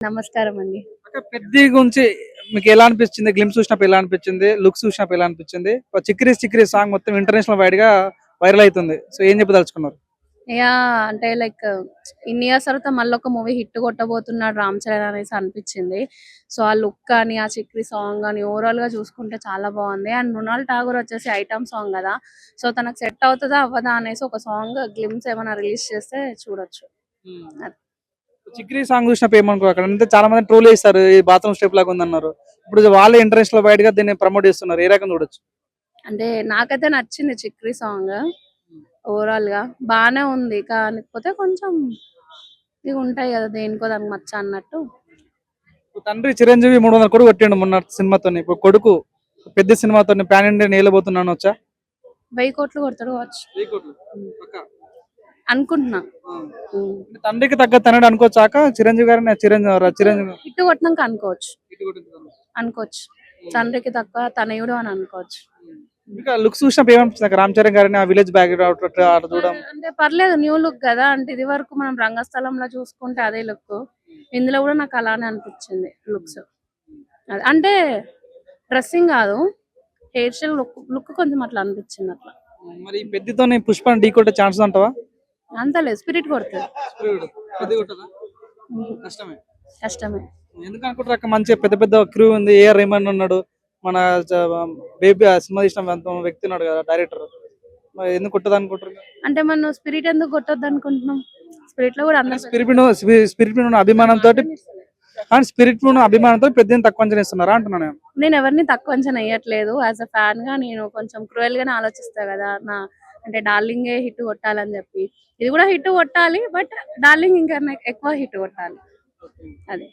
నమస్కారం అండి. అంటే 'పెద్ది' గురించి మీకెలా అనిపిచ్చింది? గ్లింప్స్ చూసినప్పుడు ఎలా అనిపిచ్చింది? లుక్స్ చూసినప్పుడు ఎలా అనిపిచ్చింది? 'చిక్కిరి చిక్కిరి' సాంగ్ మొత్తం ఇంటర్నేషనల్ వైడ్‌గా వైరల్ అయితుంది. సో, ఏం చెప్పదలుచుకున్నారు? అంటే లైక్ ఇన్ని ఇయర్స్ తర్వాత మళ్ళొక మూవీ హిట్ కొట్టబోతున్నాడు 'రామ్ చరణ్' అనేసి అనిపిచ్చింది. సో, ఆ లుక్ కానీ, ఆ 'చిక్కిరి' సాంగ్ గాని ఓవరాల్‌గా చూసుకుంటే చాలా బావుంది. అండ్ 'మృణాల్ ఠాగూర్' వచ్చేసి ఐటెమ్ సాంగ్ గదా! సో, తనకు సెట్ అవుతదా? అవ్వదా? అనేసి ఒక సాంగ్ గ్లింప్స్ ఏమైనా రిలీజ్ చేస్తే చూడొచ్చు. హ్మ్. అది. 'చిక్కిరి' సాంగ్ చూసినప్పుడు ఏమనుకో అక్కడంతా చాలా మంది ట్రోల్ చేస్తారు. ఇది బాత్రూమ్ స్టెప్ లాగా ఉందన్నారు. ఇప్పుడు వాళ్ళే ఇంటర్నేషనల్ వైడ్‌గా దీన్ని ప్రమోట్ చేస్తున్నారు. ఏ రకంగా చూడొచ్చు? అంటే నాకైతే నచ్చింది 'చిక్కిరి' సాంగ్. ఓవరాల్‌గా బానే ఉంది. కాకపోతే కొంచెం ఇవి ఉంటాయి గదా! దేనికో దానికి మచ్చ అన్నట్టు. ఇప్పుడు తండ్రి 'చిరంజీవి' 300 కోట్లు కొట్టిండు మొన్న సినిమాతోని. ఇప్పుడు కొడుకు 'పెద్ది' సినిమాతోని పాన్ ఇండియా ఏలబోతున్నా అనొచ్చా? 1000 కోట్లు కొడతాడు కావచ్చు. 1000 కోట్లు పక్కా. అనుకుంటున్నా. ఆ! హ్మ్. అంటే తండ్రికి తగ్గ తనయుడు అనుకోవచ్చాక చిరంజీవి గారిని చిరంజీవి హిట్ కొట్టినంక అనుకోవచ్చు. హిట్ కొట్టింది. అనుకోవచ్చు. తండ్రికి తక్కువ తనయుడు అని అనుకోవచ్చు. ఇంకా లుక్స్ చూసినప్పుడు ఏమనిపిస్తుంది? రామ్ చరణ్ గారిని ఆ విలేజ్ బ్యాక్‌గ్రౌండ్ అట్లా చూడడం. అంటే పర్లేదు న్యూ లుక్ గదా! అంటే ఇది వరకు మనం రంగస్థలంలో చూసుకుంటే అదే లుక్. ఇందులో గూడా నాకు అలానే అనిపించింది లుక్స్. అంటే డ్రెస్సింగ్ గాదు. హెయిర్ స్టైల్ లుక్ కొంచెం అట్లా అనిపించింది అట్లా. మరి ఈ పెద్దితోని పుష్పని ఢీకొట్టే ఛాన్సెస్ అంటావా? అంత లేదు స్పిరిట్ కొడతది. పెద్ది కొట్టదా? హుహు. కష్టమే. కష్టమే. ఎందుకు అనుకుంటారు అక్క? మంచి పెద్ద పెద్ద క్రూ ఉంది. ఏఆర్ రెహమాన్ ఉన్నాడు. మన చ బేబీ ఆ సినిమా తీసిన వ్యక్తి ఉన్నాడు కదా డైరెక్టర్. మరి ఎందుకు కొట్టదు అనుకుంటారు? అంటే మనం స్పిరిట్ ఎందుకు కొట్టొద్దు అనుకుంటున్నాం? స్పిరిట్‌లో గూడా అందరూ స్పిరిట్ మీద ఉన్న అభిమానంతోటి స్పిరిట్ మీద ఉన్న అభిమానంతో పెద్దని తక్కువ అంచనా వేస్తున్నారా అంటున్నాను నేను. నేను ఎవరిని తక్కువ అంచనా ఎయ్యట్లేదు. యాస్ ఎ ఫ్యాన్‌గా నేను కొంచెం క్రూయల్‌గానే ఆలోచిస్తా గదా! అంటే డార్లింగే హిట్ కొట్టాలని జెప్పి. ఇది గూడా హిట్ కొట్టాలి. బట్ డార్లింగ్ ఇంకా ఎక్కువ హిట్ కొట్టాలి. అది.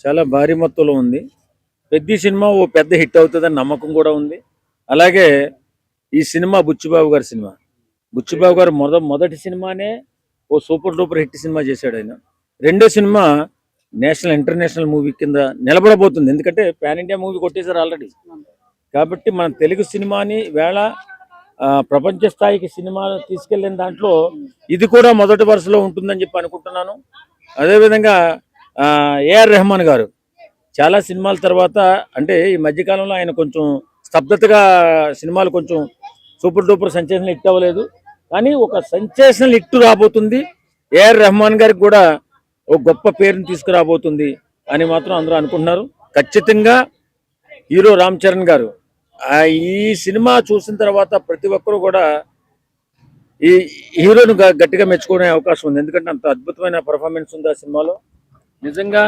చాలా భారీ మొత్తంలో ఉంది. 'పెద్ది' సినిమా ఓ పెద్ద హిట్ అవుతుందని నమ్మకం కూడా ఉంది. అలాగే ఈ సినిమా బుచ్చిబాబు గారి సినిమా. బుచ్చిబాబు గారు మొదటి సినిమానే ఓ సూపర్ డూపర్ హిట్ సినిమా చేశాడు ఆయన. రెండో సినిమా నేషనల్ ఇంటర్నేషనల్ మూవీ కింద నిలబడబోతుంది. ఎందుకంటే పాన్ ఇండియా మూవీ కొట్టేశారు ఆల్రెడీ. కాబట్టి మన తెలుగు సినిమాని వేళ ప్రపంచ స్థాయికి సినిమా తీసుకెళ్లిన దాంట్లో ఇది కూడా మొదటి వరుసలో ఉంటుందని చెప్పి అనుకుంటున్నాను. అదేవిధంగా ఏఆర్ రెహమాన్ గారు చాలా సినిమాల తర్వాత అంటే ఈ మధ్యకాలంలో ఆయన కొంచెం స్తబ్దతగా సినిమాలు కొంచెం సూపర్ డూపర్ సెన్సేషనల్ హిట్ అవ్వలేదు. కానీ ఒక సెన్సేషనల్ హిట్ రాబోతుంది. ఏఆర్ రెహమాన్ గారికి కూడా ఒక గొప్ప పేరుని తీసుకురాబోతుంది అని మాత్రం అందరూ అనుకుంటున్నారు. ఖచ్చితంగా హీరో రామ్ చరణ్ గారు ఈ సినిమా చూసిన తర్వాత ప్రతి ఒక్కరూ కూడా ఈ హీరోను గట్టిగా మెచ్చుకునే అవకాశం ఉంది. ఎందుకంటే అంత అద్భుతమైన పర్ఫార్మెన్స్ ఉంది ఆ సినిమాలో. నిజంగా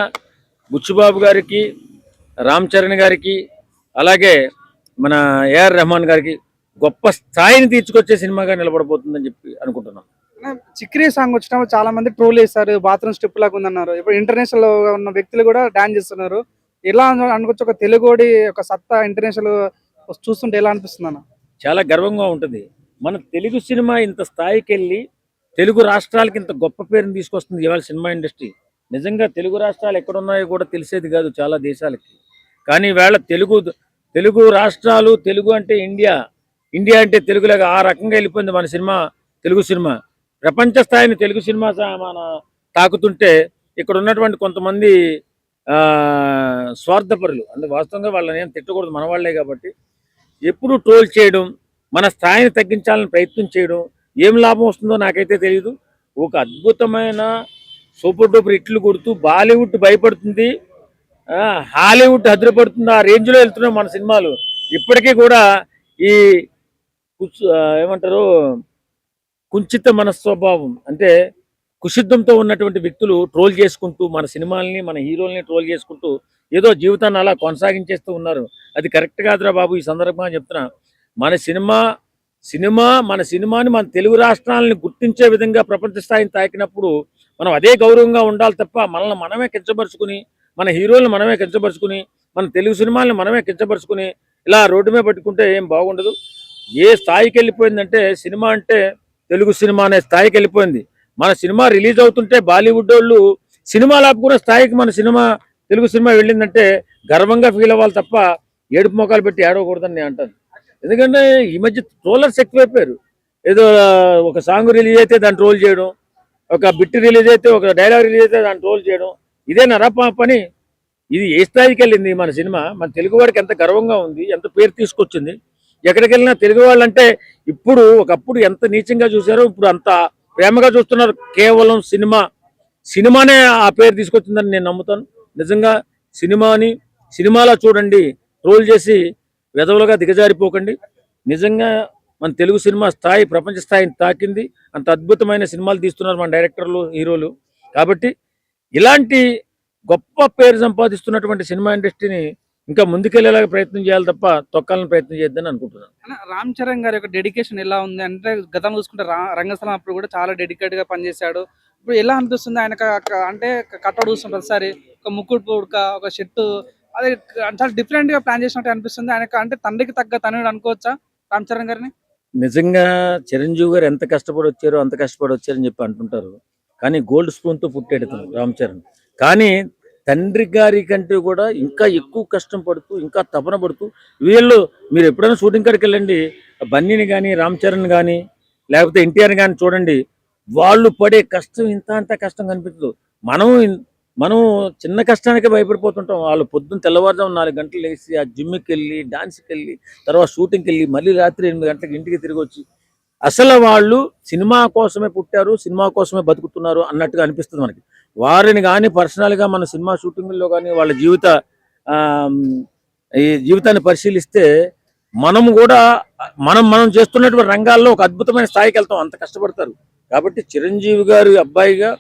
బుచ్చిబాబు గారికి, రామ్ చరణ్ గారికి, అలాగే మన ఏఆర్ రెహమాన్ గారికి గొప్ప స్థాయిని తీసుకొచ్చే సినిమాగా నిలబడబోతుందని చెప్పి అనుకుంటున్నాను. 'చిక్కిరి' సాంగ్ వచ్చినప్పుడు చాలా మంది ట్రోల్ చేశారు. బాత్రూమ్ స్టెప్ లాగా ఉందన్నారు. ఇప్పుడు ఇంటర్నేషనల్ ఉన్న వ్యక్తులు కూడా డాన్స్ చేస్తున్నారు. ఎలా అనుకోవచ్చు? ఒక తెలుగోడి ఒక సత్తా ఇంటర్నేషనల్ చూస్తుంటే ఎలా అనిపిస్తుంది అన్న? చాలా గర్వంగా ఉంటుంది. మన తెలుగు సినిమా ఇంత స్థాయికి వెళ్ళి తెలుగు రాష్ట్రాలకి ఇంత గొప్ప పేరుని తీసుకొస్తుంది ఇవాళ సినిమా ఇండస్ట్రీ. నిజంగా తెలుగు రాష్ట్రాలు ఎక్కడున్నాయో కూడా తెలిసేది కాదు చాలా దేశాలకి. కానీ ఈవేళ తెలుగు రాష్ట్రాలు, తెలుగు అంటే ఇండియా, ఇండియా అంటే తెలుగులాగా ఆ రకంగా వెళ్ళిపోయింది మన సినిమా. తెలుగు సినిమా ప్రపంచ స్థాయిని తెలుగు సినిమా మన తాకుతుంటే ఇక్కడ ఉన్నటువంటి కొంతమంది స్వార్థపరులు అంటే వాస్తవంగా వాళ్ళని ఏం తిట్టకూడదు, మన వాళ్లే కాబట్టి ఎప్పుడు ట్రోల్ చేయడం, మన స్థాయిని తగ్గించాలని ప్రయత్నం చేయడం ఏం లాభం వస్తుందో నాకైతే తెలియదు. ఒక అద్భుతమైన సూపర్ డూపర్ హిట్లు కొడుతూ బాలీవుడ్ భయపడుతుంది, హాలీవుడ్ అదిరిపడుతుంది. ఆ రేంజ్లో వెళ్తున్నాయి మన సినిమాలు. ఇప్పటికీ కూడా ఈ ఏమంటారు కుంచిత మనస్వభావం అంటే కుషిద్ధంతో ఉన్నటువంటి వ్యక్తులు ట్రోల్ చేసుకుంటూ మన సినిమాల్ని, మన హీరోల్ని ట్రోల్ చేసుకుంటూ ఏదో జీవితాన్ని అలా కొనసాగించేస్తూ ఉన్నారు. అది కరెక్ట్ కాదురా బాబు. ఈ సందర్భంగా చెప్తున్నా, మన మన సినిమాని మన తెలుగు రాష్ట్రాలని గుర్తించే విధంగా ప్రపంచ స్థాయిని తాకినప్పుడు మనం అదే గౌరవంగా ఉండాలి తప్ప మనల్ని మనమే కించపరుచుకుని, మన హీరోలను మనమే కించపరుచుకుని, మన తెలుగు సినిమాలను మనమే కించపరుచుకుని ఇలా రోడ్డు మీద పట్టుకుంటే ఏం బాగుండదు. ఏ స్థాయికి వెళ్ళిపోయిందంటే సినిమా అంటే తెలుగు సినిమా అనే స్థాయికి వెళ్ళిపోయింది. మన సినిమా రిలీజ్ అవుతుంటే బాలీవుడ్ వాళ్ళు సినిమాలు ఆపుకునే స్థాయికి మన తెలుగు సినిమా వెళ్ళిందంటే గర్వంగా ఫీల్ అవ్వాలి తప్ప ఏడుపు మొఖాలు పెట్టి ఏడవకూడదని నేను అంటాను. ఎందుకంటే ఈ మధ్య ట్రోలర్స్ ఎక్కువైపోయారు. ఏదో ఒక సాంగ్ రిలీజ్ అయితే దాన్ని ట్రోల్ చేయడం, ఒక బిట్ రిలీజ్ అయితే, ఒక డైలాగ్ రిలీజ్ అయితే దాన్ని ట్రోల్ చేయడం, ఇదే నరప పని. ఇది ఏ స్థాయికి వెళ్ళింది మన సినిమా? మన తెలుగు వాడికి ఎంత గర్వంగా ఉంది, ఎంత పేరు తీసుకొచ్చింది. ఎక్కడికి వెళ్ళినా తెలుగు వాళ్ళంటే ఇప్పుడు ఒకప్పుడు ఎంత నీచంగా చూసారో ఇప్పుడు అంత ప్రేమగా చూస్తున్నారు. కేవలం సినిమానే ఆ పేరు తీసుకొచ్చిందని నేను నమ్ముతాను. నిజంగా సినిమాలో చూడండి, ట్రోల్ చేసి వెధవలుగా దిగజారిపోకండి. నిజంగా మన తెలుగు సినిమా స్థాయి ప్రపంచ స్థాయిని తాకింది. అంత అద్భుతమైన సినిమాలు తీస్తున్నారు మన డైరెక్టర్లు, హీరోలు. కాబట్టి ఇలాంటి గొప్ప పేరు సంపాదిస్తున్నటువంటి సినిమా ఇండస్ట్రీని ఇంకా ముందుకెళ్లేలాగా ప్రయత్నం చేయాలి తప్ప తొక్కాలని ప్రయత్నం చేద్దని అనుకుంటున్నాను. రామ్ చరణ్ గారి యొక్క డెడికేషన్ ఎలా ఉంది అంటే, గతంలో చూసుకుంటే రంగస్థలం అప్పుడు కూడా చాలా డెడికేట్ గా పనిచేశాడు. ఇప్పుడు ఎలా అనిపిస్తుంది ఆయన అంటే కట్అవుట్ చూస్తుంటారు ప్రతిసారి ఒక ముక్కుడు పుడక, ఒక షర్టు, అది చాలా డిఫరెంట్ గా ప్లాన్ చేసినట్టు అనిపిస్తుంది. ఆయనకు అంటే తండ్రికి తగ్గ తనయుడు అనుకోవచ్చా రామ్ చరణ్ గారిని? నిజంగా చిరంజీవి గారు ఎంత కష్టపడి వచ్చారో అంత కష్టపడి వచ్చారని చెప్పి అంటుంటారు. కానీ గోల్డ్ స్పూన్ తో పుట్టాడు రామ్ చరణ్. కానీ తండ్రి గారి కంటే కూడా ఇంకా ఎక్కువ కష్టం పడుతూ, ఇంకా తపన పడుతూ మీరు ఎప్పుడైనా షూటింగ్ కాడికి వెళ్ళండి, బన్నీని కానీ, రామ్ చరణ్ కానీ, లేకపోతే ఎన్టీఆర్ కానీ చూడండి, వాళ్ళు పడే కష్టం అంత కష్టం కనిపించదు. మనం చిన్న కష్టానికే భయపడిపోతుంటాం. వాళ్ళు పొద్దున్న తెల్లవారుజాము 4 గంటలు లేచి ఆ జిమ్కి వెళ్ళి, డాన్స్కి వెళ్ళి, తర్వాత షూటింగ్కి వెళ్ళి, మళ్ళీ రాత్రి 8 గంటలకు ఇంటికి తిరిగి వచ్చి, అసలు వాళ్ళు సినిమా కోసమే పుట్టారు, సినిమా కోసమే బతుకుతున్నారు అన్నట్టుగా అనిపిస్తుంది మనకి. వారిని కానీ పర్సనల్గా మన సినిమా షూటింగ్లో కానీ వాళ్ళ ఈ జీవితాన్ని పరిశీలిస్తే మనము కూడా మనం చేస్తున్నటువంటి రంగాల్లో ఒక అద్భుతమైన స్థాయికి వెళ్తాం, అంత కష్టపడతారు. కాబట్టి చిరంజీవి గారి అబ్బాయిగా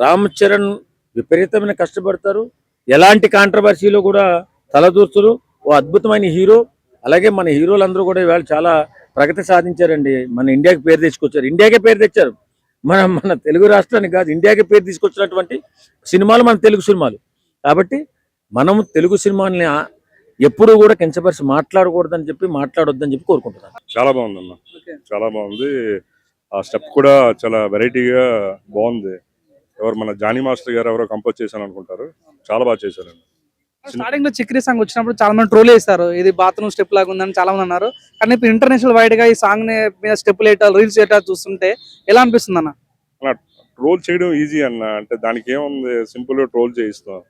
రామ్ చరణ్ విపరీతమైన కష్టపడతారు. ఎలాంటి కాంట్రవర్సీలో కూడా తలదూర్చరు. ఓ అద్భుతమైన హీరో. అలాగే మన హీరోలందరూ కూడా ఇవాళ చాలా ప్రగతి సాధించారండి. మన ఇండియాకి పేరు తెచ్చుకొచ్చారు. ఇండియాకే పేరు తెచ్చారు. మన తెలుగు రాష్ట్రానికి కాదు, ఇండియాకి పేరు తీసుకొచ్చినటువంటి సినిమాలు మన తెలుగు సినిమాలు. కాబట్టి మనం తెలుగు సినిమాని ఎప్పుడూ కూడా కించపరిచి మాట్లాడకూడదని చెప్పి, మాట్లాడొద్దని చెప్పి కోరుకుంటున్నాను. చాలా బాగుందన్న, చాలా బాగుంది. ఆ స్టెప్ కూడా చాలా వెరైటీగా బాగుంది. మన జానీ మాస్టర్ గారు ఎవరో కంపోజ్ చేశాను అనుకుంటారు, చాలా బాగా చేశారండి. స్టార్టింగ్ లో చిక్రీ సాంగ్ వచ్చినప్పుడు చాలా మంది ట్రోల్ చేస్తారు, ఇది బాత్రూమ్ స్టెప్ లాగా ఉందని చాలా మంది అన్నారు. కానీ ఇప్పుడు ఇంటర్నేషనల్ వైడ్ గా ఈ సాంగ్ మీద స్టెప్ లేటా, రీల్స్ లేటా చూస్తుంటే ఎలా అనిపిస్తుంది అన్న? ట్రోల్ చేయడం ఈజీ అన్న, అంటే దానికి ఏముంది, సింపుల్ గా ట్రోల్ చేయిస్తాం.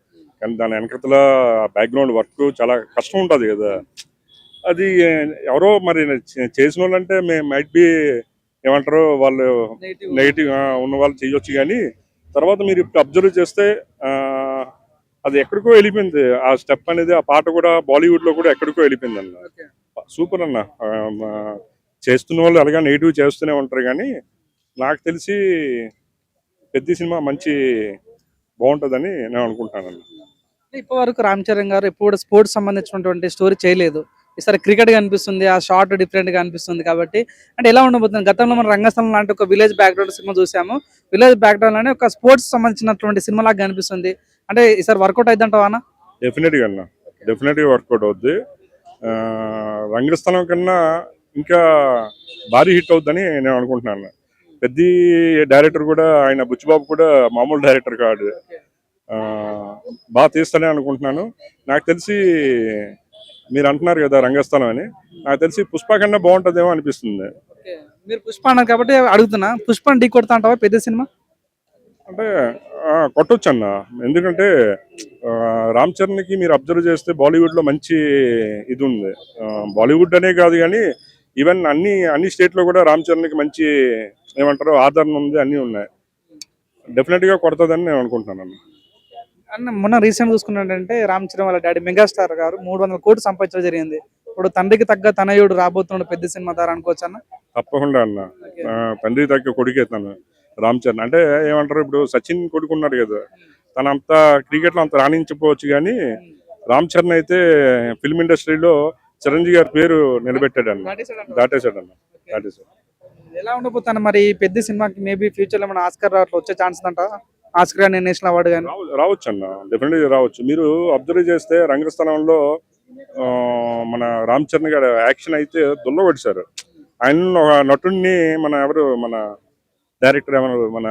కానీ దాని వెనకతల బ్యాక్గ్రౌండ్ వర్క్ చాలా కష్టం ఉంటుంది కదా. అది ఎవరో మరి చేసిన వాళ్ళు అంటే మైట్ బి ఏమంటారు, వాళ్ళు నెగిటివ్ ఉన్న వాళ్ళు చేయొచ్చు. కానీ తర్వాత మీరు ఇప్పుడు అబ్జర్వ్ చేస్తే అది ఎక్కడికో వెళ్ళిపోయింది. ఆ స్టెప్ అనేది, ఆ పాట కూడా బాలీవుడ్ లో కూడా ఎక్కడికో వెళ్ళిపోయింది అన్న. సూపర్ అన్న. చేస్తున్న వాళ్ళు అలాగే నెగిటివ్ చేస్తూనే ఉంటారు. కానీ నాకు తెలిసి పెద్ద సినిమా మంచి బాగుంటుందని నేను అనుకుంటాను. ఇప్పటి వరకు రామ్ చరణ్ గారు ఎప్పుడు స్పోర్ట్స్ సంబంధించినటువంటి స్టోరీ చేయలేదు. ఈసారి క్రికెట్ గా అనిపిస్తుంది, ఆ షార్ట్ డిఫరెంట్ గా అనిపిస్తుంది. కాబట్టి అంటే ఎలా ఉండబోతుంది? గతంలో మనం రంగస్థలం లాంటి ఒక విలేజ్ బ్యాక్గ్రౌండ్ సినిమా చూసాము. విలేజ్ బ్యాక్గ్రౌండ్ లోనే ఒక స్పోర్ట్స్ సంబంధించినటువంటి సినిమా లాగా కనిపిస్తుంది. అంటే ఈసారి వర్కౌట్ అయిద్దంటావా అన్న? డెఫినెట్ గా అన్న, డెఫినెట్ గా వర్కౌట్ అవుద్ది. రంగస్థలం కన్నా ఇంకా భారీ హిట్ అవుద్దని నేను అనుకుంటున్నాను. పెద్ద డైరెక్టర్ కూడా, ఆయన బుచ్చిబాబు కూడా మామూలు డైరెక్టర్ కాదు, బాగా తీస్తానే అనుకుంటున్నాను. నాకు తెలిసి మీరు అంటున్నారు కదా రంగస్థలం అని, నాకు తెలిసి పుష్ప కన్నా బాగుంటుందేమో అనిపిస్తుంది. మీరు పుష్ప అన్నారు కాబట్టి అడుగుతున్నా, పుష్పని ఢీ కొడతా అంటావా పెద్ద సినిమా? అంటే కొట్టొచ్చు అన్న. ఎందుకంటే రామ్ చరణ్కి మీరు అబ్జర్వ్ చేస్తే బాలీవుడ్ లో మంచి ఇది ఉంది. బాలీవుడ్ అనే కాదు కానీ ఈవెన్ అన్ని స్టేట్ లో కూడా రామ్ చరణ్కి మంచి ఏమంటారు ఆదరణ ఉంది, అన్నీ ఉన్నాయి. డెఫినెట్ గా కొడతాదని నేను అనుకుంటున్నాను అన్న. అన్న మొన్న రీసెంట్ చూసుకున్నట్టంటే రామ్ చరణ్ వాళ్ళ డాడీ మెగాస్టార్ గారు 300 కోట్లు సంపాదించడం జరిగింది. ఇప్పుడు తండ్రికి తగ్గ తనయుడు రాబోతున్నాడు పెద్ద సినిమా ద్వారా అనుకోవచ్చు అన్న? తప్పకుండా అన్న. తండ్రి తగ్గ కొడుకే తను రామ్ చరణ్. అంటే ఏమంటారు, ఇప్పుడు సచిన్ కొడుకున్నాడు కదా, తనంత క్రికెట్ లో అంత రాణించకపోవచ్చు. కానీ రామ్ చరణ్ అయితే ఫిల్మ్ ఇండస్ట్రీలో చిరంజీవి గారి పేరు నిలబెట్టాడు అన్న, దాటేశాడు అన్న, దాటేశాడు. ఎలా ఉండబోతాను మరి పెద్ద సినిమాకి? మేబీ ఫ్యూచర్ లో మన ఆస్కర్ వచ్చే ఛాన్స్ అంట, ఆస్కర్ కానీ నేషనల్ అవార్డు కానీ రావచ్చు అన్న, డెఫినెట్గా రావచ్చు. మీరు అబ్జర్వ్ చేస్తే రంగస్థలంలో మన రామ్ చరణ్ గారు యాక్షన్ అయితే దుల్లగొడిశారు. ఆయన ఒక నటుడిని మన డైరెక్టర్ మన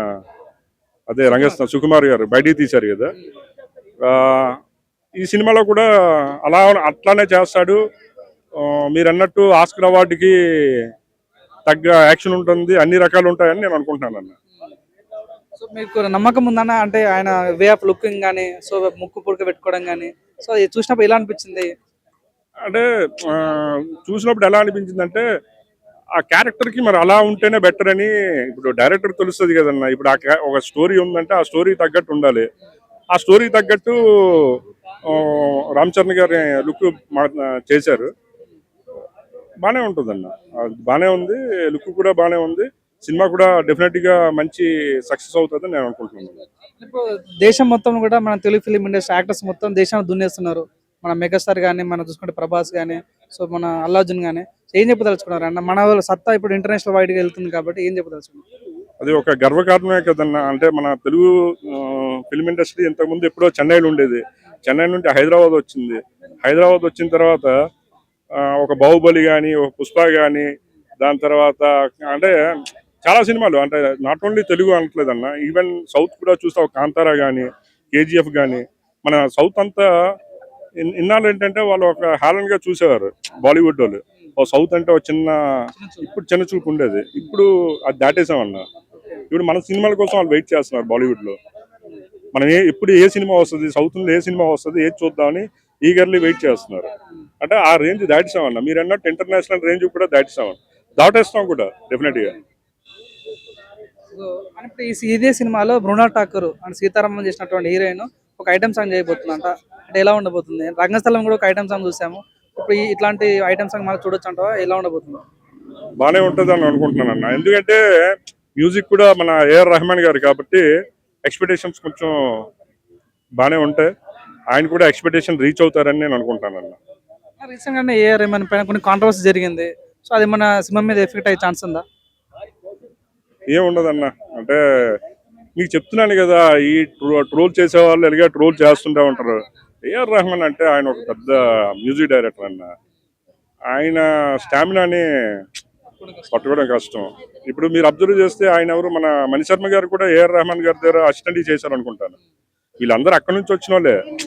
అదే రంగస్థలం సుకుమార్ గారు బయటికి తీశారు కదా. ఈ సినిమాలో కూడా అట్లానే చేస్తాడు. మీరు అన్నట్టు ఆస్కర్ అవార్డుకి తగ్గ యాక్షన్ ఉంటుంది, అన్ని రకాలు ఉంటాయని నేను అనుకుంటున్నాను అన్న. సో మీకు నమ్మకం ఉందన్న, అంటే ఆయన వే ఆఫ్ లుకింగ్ కానీ, సో ముక్కు పుడక పెట్టుకోవడం కానీ, సో అది చూసినప్పుడు ఎలా అనిపించింది? అంటే ఆ, చూసినప్పుడు ఎలా అనిపించింది అంటే ఆ క్యారెక్టర్ కి మరి అలా ఉంటేనే బెటర్ అని ఇప్పుడు డైరెక్టర్ తెలుస్తుంది కదన్న. ఇప్పుడు ఒక స్టోరీ ఉందంటే ఆ స్టోరీ తగ్గట్టు ఉండాలి. ఆ స్టోరీ తగ్గట్టు ఆ, రామ్ చరణ్ గారి లుక్ చేశారు. బానే ఉంటుందన్న, బానే ఉంది, లుక్ కూడా బానే ఉంది. సినిమా కూడా డెఫినెట్ గా మంచి సక్సెస్ అవుతుందని నేను అనుకుంటున్నాను. ఇప్పుడు దేశం మొత్తం కూడా మన తెలుగు ఫిలిం ఇండస్ట్రీ యాక్టర్స్ మొత్తం దేశాన్ని దున్నేస్తున్నారు. మన మెగాస్టార్ కానీ, మనం చూసుకుంటే ప్రభాస్ కానీ, సో మన అల్లు అర్జున్ కానీ. ఏం చెప్పదలుచుకున్నారు అన్న? మన వాళ్ళ సత్తా ఇప్పుడు ఇంటర్నేషనల్ వైడ్ గా వెళ్తుంది కాబట్టి ఏం చెప్పదలుచుకున్నారు? అది ఒక గర్వకారణమే కదన్న. అంటే మన తెలుగు ఫిల్మ్ ఇండస్ట్రీ ఇంతకుముందు ఎప్పుడో చెన్నైలో ఉండేది. చెన్నై నుండి హైదరాబాద్ వచ్చింది. హైదరాబాద్ వచ్చిన తర్వాత ఒక బాహుబలి కానీ, ఒక పుష్ప కానీ, దాని తర్వాత అంటే చాలా సినిమాలు, అంటే నాట్ ఓన్లీ తెలుగు అనట్లేదన్న, ఈవెన్ సౌత్ కూడా చూస్తే ఒక కాంతారా కానీ, కేజీఎఫ్ కానీ. మన సౌత్ అంతా ఇన్నాళ్ళు ఏంటంటే వాళ్ళు ఒక హాలన్ గా చూసేవారు బాలీవుడ్ వాళ్ళు. ఓ సౌత్ అంటే ఒక ఇప్పుడు చిన్న చూపు ఉండేది. ఇప్పుడు అది దాటేసామన్న. ఇప్పుడు మన సినిమాల కోసం వాళ్ళు వెయిట్ చేస్తున్నారు బాలీవుడ్ లో. మనం ఎప్పుడు ఏ సినిమా వస్తుంది, సౌత్ లో ఏ సినిమా వస్తుంది, ఏది చూద్దామని ఈగర్లీ వెయిట్ చేస్తున్నారు. అంటే ఆ రేంజ్ దాటిసామన్న. మీరు అన్నట్టు ఇంటర్నేషనల్ రేంజ్ కూడా దాటేస్తాం కూడా డెఫినెట్ గా. సో అంటే ఇదే సినిమాలో మృణాల్ ఠాకూర్ అండ్ సీతారామన్ చేసినటువంటి హీరోయిన్ ఒక ఐటమ్ సాంగ్ చేయబోతుందంట. అంటే ఎలా ఉండబోతుంది? రంగస్థలం కూడా ఒక ఐటమ్ సాంగ్ చూసాము. ఇప్పుడు ఇట్లాంటి ఐటమ్ సాంగ్ మనకు చూడొచ్చు అంటావా? ఎలా ఉండబోతుంది? బానే ఉంటది అని అనుకుంటున్నాను అన్న. ఎందుకంటే మ్యూజిక్ కూడా మన ఏఆర్ రెహమాన్ గారు కాబట్టి ఎక్స్పెక్టేషన్స్ కొంచెం బానే ఉంటాయి. ఆయన కూడా ఎక్స్పెక్టేషన్ రీచ్ అవుతారని నేను అనుకుంటాను అన్న. రీసెంట్ గానే ఏఆర్ రెహమాన్ పైన కొన్ని కాంట్రవర్సీ జరిగింది. సో అది మన సినిమా మీద ఎఫెక్ట్ అయ్యే ఛాన్స్ ఉందా? ఏం ఉండదన్న. అంటే మీకు చెప్తున్నాను కదా, ఈ ట్రోల్ చేసే వాళ్ళు ఎలాగా ట్రోల్ చేస్తుంటే ఉంటారు. ఏఆర్ రెహమాన్ అంటే ఆయన ఒక పెద్ద మ్యూజిక్ డైరెక్టర్ అన్న. ఆయన స్టామినాని పట్టుకోవడం కష్టం. ఇప్పుడు మీరు అబ్జర్వ్ చేస్తే ఆయన ఎవరు, మన మణిశర్మ గారు కూడా ఏఆర్ రెహమాన్ గారి దగ్గర అసిస్టెంట్ చేశారు అనుకుంటాను. వీళ్ళందరూ అక్కడి నుంచి వచ్చిన వాళ్ళే.